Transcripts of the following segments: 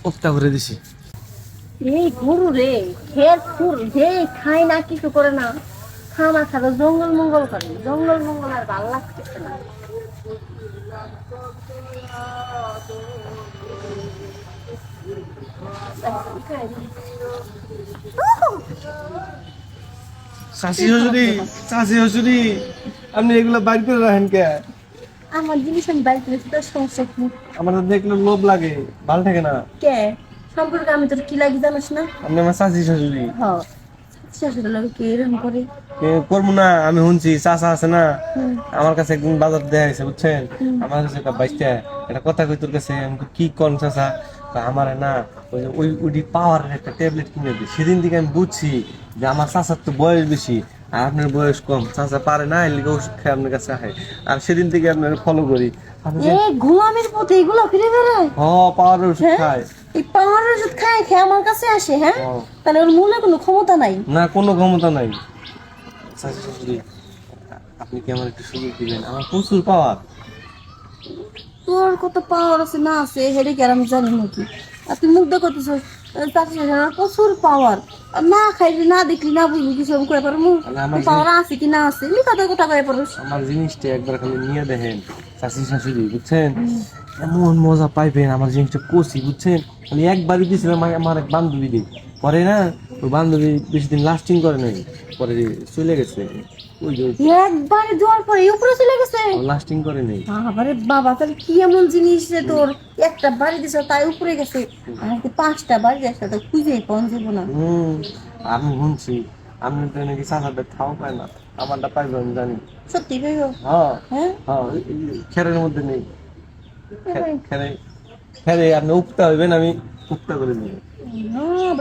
উফটা করে দিছি। এই গরু রে খের খুর যে খায় না কিছু করে না, খানা খাবে জঙ্গল মঙ্গল করে, জঙ্গল মঙ্গল আর ভালো লাগতেছে না। চাষি হসুরি আপনি এগুলো বাইর করে রাখেন কে? আমার জিনিস আমি বাইক নিয়েছি, তোর সমস্যা কি? আমার তো দেখলে লোভ লাগে, ভালো থাকে না। কে সম্পর্কে আমি তোর কি লাগি জানিস না? আপনি আমার চাষি শাশুড়ি। হ্যাঁ, শাশুড়ি লাগে কে এরকম করে? করবো না, আমি শুনছি চাষা আছে না, হুম। আমার কাছে একদিন বাজার দেয়া গেছে বুঝছেন, আমার কাছে একটা বাইশটা একটা কথা কই তোর কাছে, আমি কই, কি কোন চাষা? আমার না ওই যে ওই পাওয়ারের একটা ট্যাবলেট কিনে দিই। সেদিন থেকে আমি বুঝছি যে আমার চাচার তো বয়স বেশি আর আপনার বয়স কম, চাচা পারে না, এর লিগে ওষুধ খাই আপনার কাছে আহে। আর সেদিন থেকে আপনার ফলো করি। গোলামের পথে এগুলো ফিরে বেড়ায়। পাওয়ারের ওষুধ খায়। এই পাওয়ারের ওষুধ খায় খেয়ে আমার কাছে আসে। হ্যাঁ, তাহলে ওর মূলে কোনো ক্ষমতা নাই? না, কোনো ক্ষমতা নাই। চাচি শাশুড়ি, আপনি কি আমার একটু সুযোগ দিবেন? আমার প্রচুর পাওয়ার। তোর কত পাওয়ার আছে না আছে হেরে কি আর আমি জানি নাকি? আর তুই মুগ্ধ করতেছ প্রচুর পাওয়ার, না খাইলি না দেখলি না বুঝলি কিছু আমি করে পারবো? পাওয়ার আছে কি না আছে নি কথা কথা কয়ে পারো। আমার জিনিসটা একবার খালি নিয়ে দেখেন চাচি শাশুড়ি, বুঝছেন, এমন মজা পাইবেন। আমার জিনিসটা কষি বুঝছেন, খালি একবারই দিয়েছিলাম আমার এক বান্ধবী দিয়ে, পরে না ওই বান্ধবী বেশি দিন লাস্টিং করে নাই, পরে চলে গেছে। ওই যে একবারে দেওয়ার পরে উপরে চলে গেছে, লাস্টিং করে নেই। আরে বাবা, তাহলে কি এমন জিনিস রে তোর? একটা বাড়ি দিছ তাই উপরে গেছে, আর কি 5টা বাড়ি আসলে তো খুঁজেই পাওয়া যাবো না। আমি শুনছি আপনি তো নাকি চাচাটা খাও পায় না, আমারটা পাইবে আমি জানি। সত্যি ভাইও? হ্যাঁ হ্যাঁ, হ্যাঁ, খেরের মধ্যে নেই। খেরে খেরে আপনি উক্তা হইবেন, আমি উক্তা করে দিব।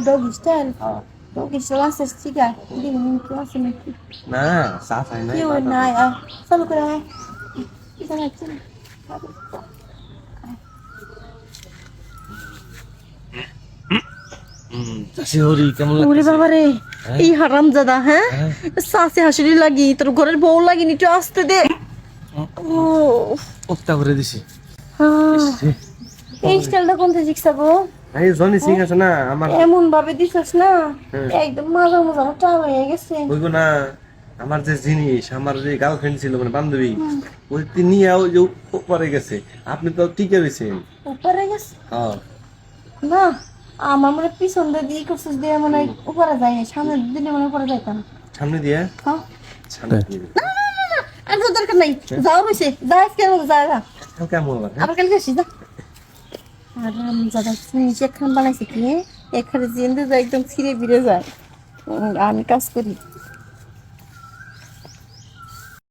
Doggy style. হ্যাঁ, ডগি স্টাইল আছে ঠিক আছে, দিন কি আছে নাকি? না চাচাই নাই। কেউ নাই, চালু করে আয়। কি জানাচ্ছি চাচি হরি কেমন ওরে লাগছে? বাবা রে, এই হারামজাদা। হ্যাঁ, সাসে হাসিরি লাগি তোর ঘরের বউ লাগি নিতে আসতে দে। ও উক্তা করে দিছি। এই স্টাইলটা কোন থেকে শিখছাবো? এই জনি সিং আছে না আমার, এমন ভাবে দিছস না একদম মাজা মাজা আমার টান হয়ে গেছে। বুঝবো না। আমার যে জিনিস, আমার যে গার্লফ্রেন্ড ছিল মানে বান্ধবী, ওই নিয়ে ওই যে উপরে গেছে, আপনি তো টিকে রয়েছেন। উপরে গেছে হ্যাঁ, না, আমার মনে হয় পিছন দিয়ে করছিস দিয়ে মনে হয় উপরে যায়নি, সামনে দিলে মনে হয় উপরে যাইতাম। সামনে দিয়ে হ্যাঁ, সামনে দিয়ে না না না না, আর তো দরকার নাই, যাও রয়েছে যা, কেন যায় না, কেমন আবার? আবার কালকে আসিস না। আর আমি যারা জিনিস একখান বানাইছে কি, এখানে জিন্দে যায় একদম ছিঁড়ে বিড়ে যায়। আমি কাজ করি।